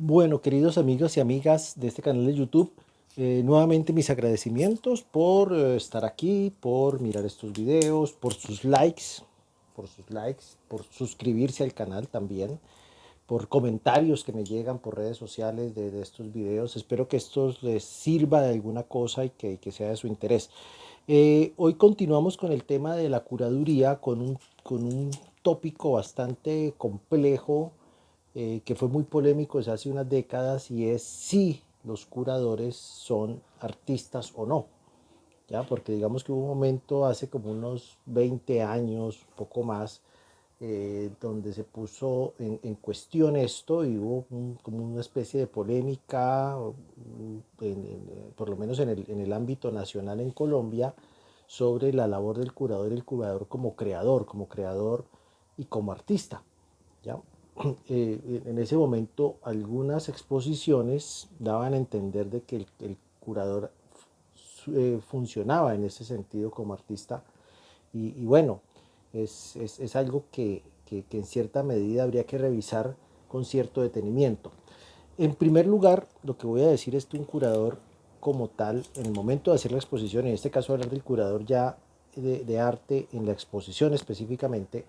Bueno, queridos amigos y amigas de este canal de YouTube, nuevamente mis agradecimientos por estar aquí, por mirar estos videos, por suscribirse al canal también, por comentarios que me llegan por redes sociales de estos videos. Espero que esto les sirva de alguna cosa y que sea de su interés. Hoy continuamos con el tema de la curaduría con un tópico bastante complejo, que fue muy polémico desde hace unas décadas, y es si los curadores son artistas o no. ¿Ya? Porque digamos que hubo un momento hace como unos 20 años, un poco más, donde se puso cuestión esto y hubo como una especie de polémica, por lo menos en el ámbito nacional en Colombia, sobre la labor del curador y el curador como creador y como artista. ¿Ya? En ese momento algunas exposiciones daban a entender de que el curador funcionaba en ese sentido como artista, y bueno, es algo que en cierta medida habría que revisar con cierto detenimiento. En primer lugar, lo que voy a decir es que un curador como tal, en el momento de hacer la exposición, en este caso hablar del curador ya de arte en la exposición específicamente,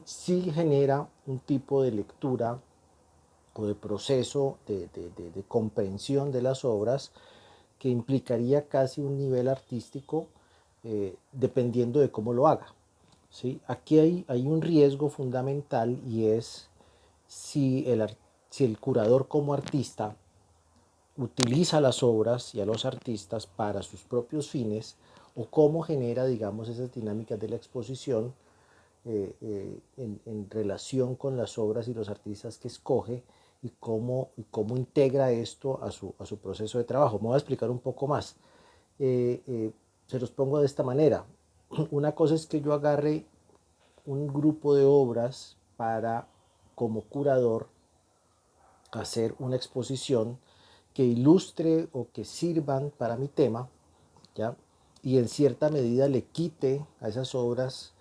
sí genera un tipo de lectura o de proceso de comprensión de las obras que implicaría casi un nivel artístico, dependiendo de cómo lo haga. ¿Sí? Aquí hay un riesgo fundamental, y es si el curador como artista utiliza las obras y a los artistas para sus propios fines, o cómo genera, digamos, esas dinámicas de la exposición en relación con las obras y los artistas que escoge, y cómo integra esto a su proceso de trabajo. Me voy a explicar un poco más. Se los pongo de esta manera. Una cosa es que yo agarre un grupo de obras para, como curador, hacer una exposición que ilustre o que sirvan para mi tema, ¿ya? Y en cierta medida le quite a esas obras,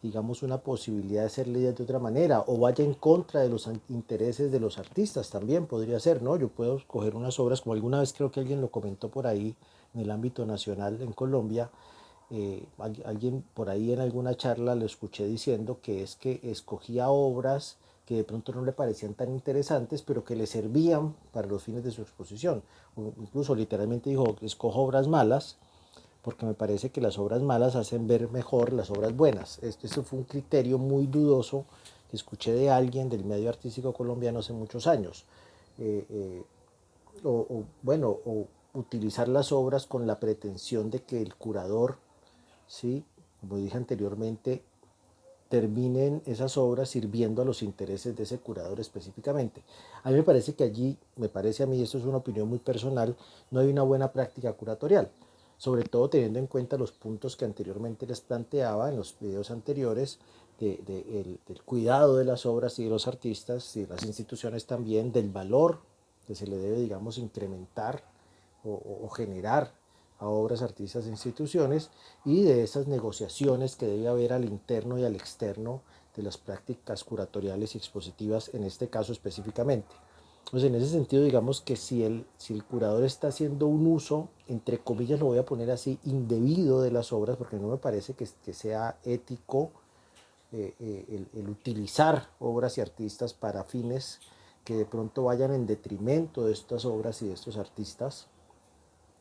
digamos, una posibilidad de ser leídas de otra manera, o vaya en contra de los intereses de los artistas. También podría ser, ¿no? Yo puedo coger unas obras, como alguna vez creo que alguien lo comentó por ahí en el ámbito nacional en Colombia. Alguien por ahí en alguna charla lo escuché diciendo que es que escogía obras que de pronto no le parecían tan interesantes, pero que le servían para los fines de su exposición. O incluso literalmente dijo: escojo obras malas porque me parece que las obras malas hacen ver mejor las obras buenas. Esto fue un criterio muy dudoso que escuché de alguien del medio artístico colombiano hace muchos años. Eh, eh, o utilizar las obras con la pretensión de que el curador, ¿sí?, como dije anteriormente, terminen esas obras sirviendo a los intereses de ese curador específicamente. A mí me parece que allí, me parece a mí, esto es una opinión muy personal, no hay una buena práctica curatorial, sobre todo teniendo en cuenta los puntos que anteriormente les planteaba en los videos anteriores, del cuidado de las obras y de los artistas y de las instituciones también, del valor que se le debe, digamos, incrementar o generar a obras, artistas e instituciones, y de esas negociaciones que debe haber al interno y al externo de las prácticas curatoriales y expositivas en este caso específicamente. Entonces, en ese sentido, digamos que si el curador está haciendo un uso, entre comillas lo voy a poner así, indebido de las obras, porque no me parece que sea ético, el utilizar obras y artistas para fines que de pronto vayan en detrimento de estas obras y de estos artistas,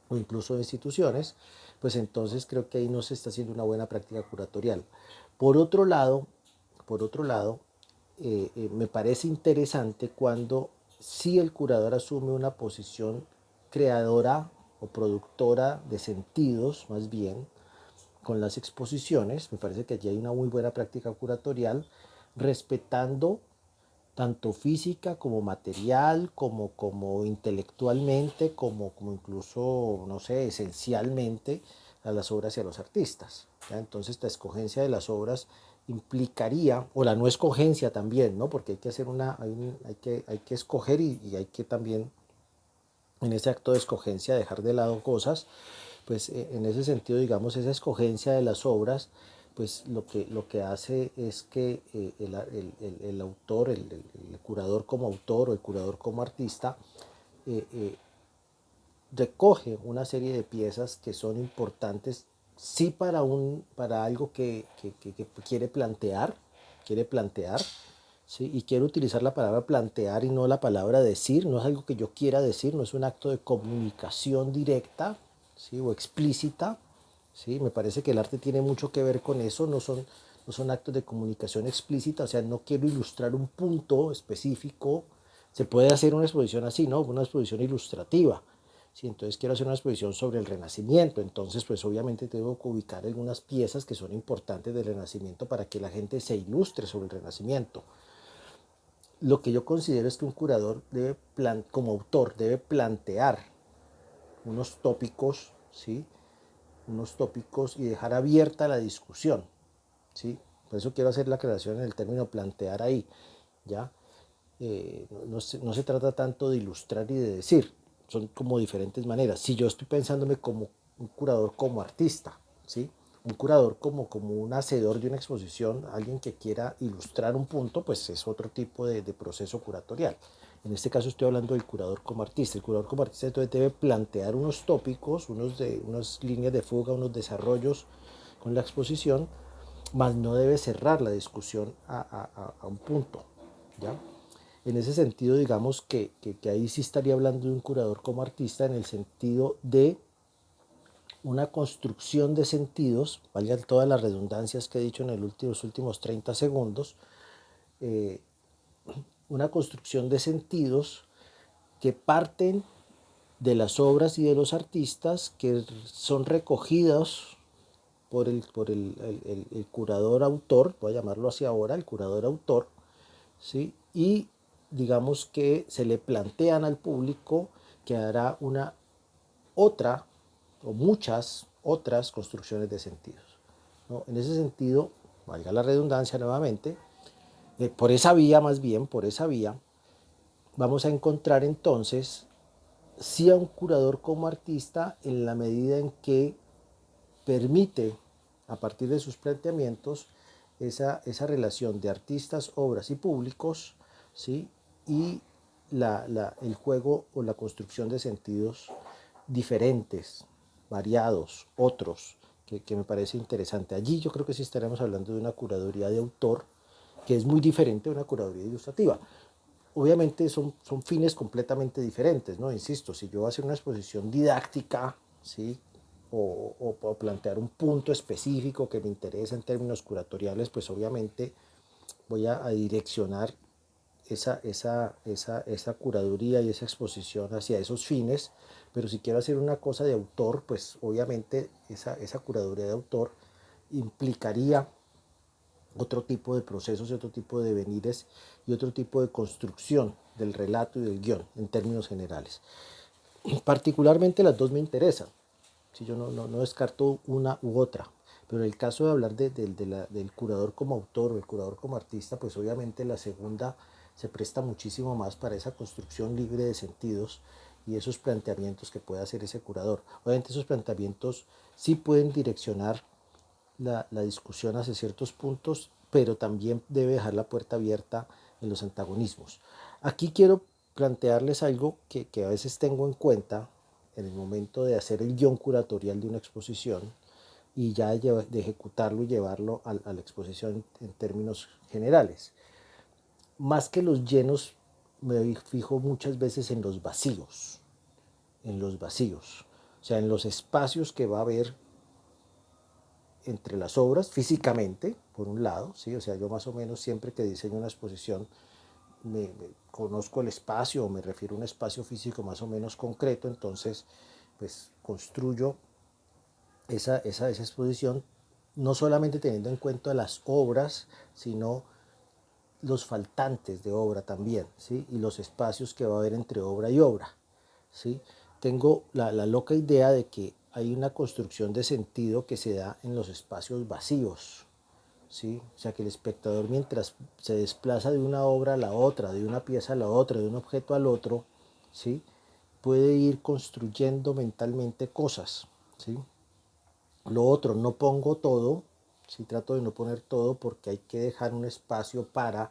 o incluso de instituciones, pues entonces creo que ahí no se está haciendo una buena práctica curatorial. Por otro lado, por otro lado, me parece interesante cuando sí el curador asume una posición creadora o productora de sentidos, más bien, con las exposiciones. Me parece que allí hay una muy buena práctica curatorial, respetando tanto física como material, como intelectualmente, como incluso, no sé, esencialmente, a las obras y a los artistas. ¿Ya? Entonces la escogencia de las obras implicaría, o la no escogencia también, ¿no? Porque hay que hacer hay que escoger, y hay que también en ese acto de escogencia dejar de lado cosas. Pues en ese sentido, digamos, esa escogencia de las obras pues lo que hace es que el autor, el curador como autor o el curador como artista, eh, eh, recoge una serie de piezas que son importantes, sí para algo que quiere plantear, ¿sí? Y quiero utilizar la palabra plantear y no la palabra decir, no es algo que yo quiera decir, no es un acto de comunicación directa, ¿sí? O explícita, ¿sí? Me parece que el arte tiene mucho que ver con eso, no son actos de comunicación explícita, o sea, no quiero ilustrar un punto específico, se puede hacer una exposición así, ¿no? Una exposición ilustrativa. Si entonces quiero hacer una exposición sobre el Renacimiento, entonces pues obviamente tengo que ubicar algunas piezas que son importantes del Renacimiento para que la gente se ilustre sobre el Renacimiento. Lo que yo considero es que un curador como autor debe plantear unos tópicos, ¿sí? Unos tópicos y dejar abierta la discusión, ¿sí? Por eso quiero hacer la aclaración en el término plantear ahí, ¿ya? No se trata tanto de ilustrar y de decir, son como diferentes maneras. Si yo estoy pensándome como un curador como artista, ¿sí? Un curador como un hacedor de una exposición, alguien que quiera ilustrar un punto, pues es otro tipo de proceso curatorial. En este caso estoy hablando del curador como artista. El curador como artista entonces debe plantear unos tópicos, unas líneas de fuga, unos desarrollos con la exposición, mas no debe cerrar la discusión a un punto, ¿ya? En ese sentido, digamos que ahí sí estaría hablando de un curador como artista en el sentido de una construcción de sentidos, valga todas las redundancias que he dicho en los últimos 30 segundos, eh, una construcción de sentidos que parten de las obras y de los artistas que son recogidos por el curador autor, voy a llamarlo así ahora, el curador autor, ¿sí? Y digamos que se le plantean al público que hará una otra o muchas otras construcciones de sentidos, ¿no? En ese sentido, valga la redundancia nuevamente, por esa vía más bien, por esa vía, vamos a encontrar entonces sí a un curador como artista en la medida en que permite, a partir de sus planteamientos, esa relación de artistas, obras y públicos, ¿sí? Y el juego o la construcción de sentidos diferentes, variados, otros, que me parece interesante. Allí yo creo que sí estaremos hablando de una curaduría de autor, que es muy diferente a una curaduría ilustrativa. Obviamente son fines completamente diferentes, ¿no? Insisto, si yo voy a hacer una exposición didáctica, ¿sí? O plantear un punto específico que me interesa en términos curatoriales, pues obviamente voy a direccionar esa curaduría y esa exposición hacia esos fines, pero si quiero hacer una cosa de autor, pues obviamente esa curaduría de autor implicaría otro tipo de procesos y otro tipo de devenires y otro tipo de construcción del relato y del guión en términos generales. Particularmente las dos me interesan, si yo no descarto una u otra, pero en el caso de hablar del curador como autor o el curador como artista, pues obviamente la segunda se presta muchísimo más para esa construcción libre de sentidos y esos planteamientos que puede hacer ese curador. Obviamente esos planteamientos sí pueden direccionar la discusión hacia ciertos puntos, pero también debe dejar la puerta abierta en los antagonismos. Aquí quiero plantearles algo que a veces tengo en cuenta en el momento de hacer el guión curatorial de una exposición y ya de ejecutarlo y llevarlo a la exposición en términos generales. Más que los llenos, me fijo muchas veces en los vacíos, o sea, en los espacios que va a haber entre las obras físicamente, por un lado, ¿sí? O sea, yo más o menos siempre que diseño una exposición me conozco el espacio o me refiero a un espacio físico más o menos concreto, entonces pues construyo esa exposición no solamente teniendo en cuenta las obras, sino los faltantes de obra también, ¿sí? Y los espacios que va a haber entre obra y obra, ¿sí? Tengo la loca idea de que hay una construcción de sentido que se da en los espacios vacíos, ¿sí? O sea que el espectador mientras se desplaza de una obra a la otra, de una pieza a la otra, de un objeto al otro, ¿sí? Puede ir construyendo mentalmente cosas, ¿sí? Lo otro, no pongo todo, Sí, trato de no poner todo porque hay que dejar un espacio para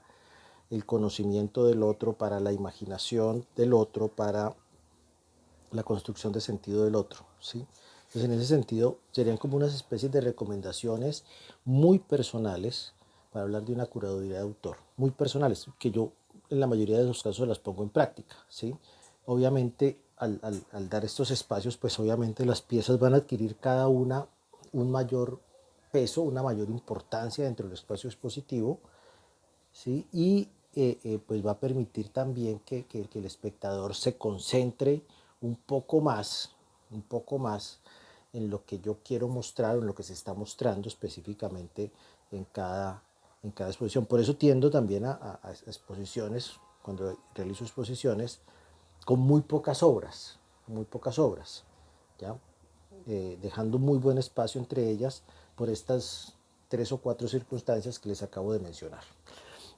el conocimiento del otro, para la imaginación del otro, para la construcción de sentido del otro, ¿sí? Entonces, en ese sentido, serían como unas especies de recomendaciones muy personales para hablar de una curaduría de autor, muy personales, que yo en la mayoría de los casos las pongo en práctica, ¿sí? Obviamente, al dar estos espacios, pues obviamente las piezas van a adquirir cada una un mayor peso, una mayor importancia dentro del espacio expositivo, ¿sí? Y pues va a permitir también que el espectador se concentre un poco más en lo que yo quiero mostrar o en lo que se está mostrando específicamente en cada exposición. Por eso tiendo también a exposiciones, cuando realizo exposiciones, con muy pocas obras, ¿ya? Dejando muy buen espacio entre ellas por estas 3 o 4 circunstancias que les acabo de mencionar.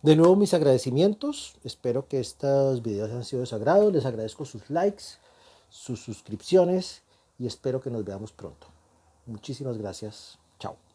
De nuevo mis agradecimientos, espero que estos videos hayan sido de su agrado, les agradezco sus likes, sus suscripciones y espero que nos veamos pronto. Muchísimas gracias, chao.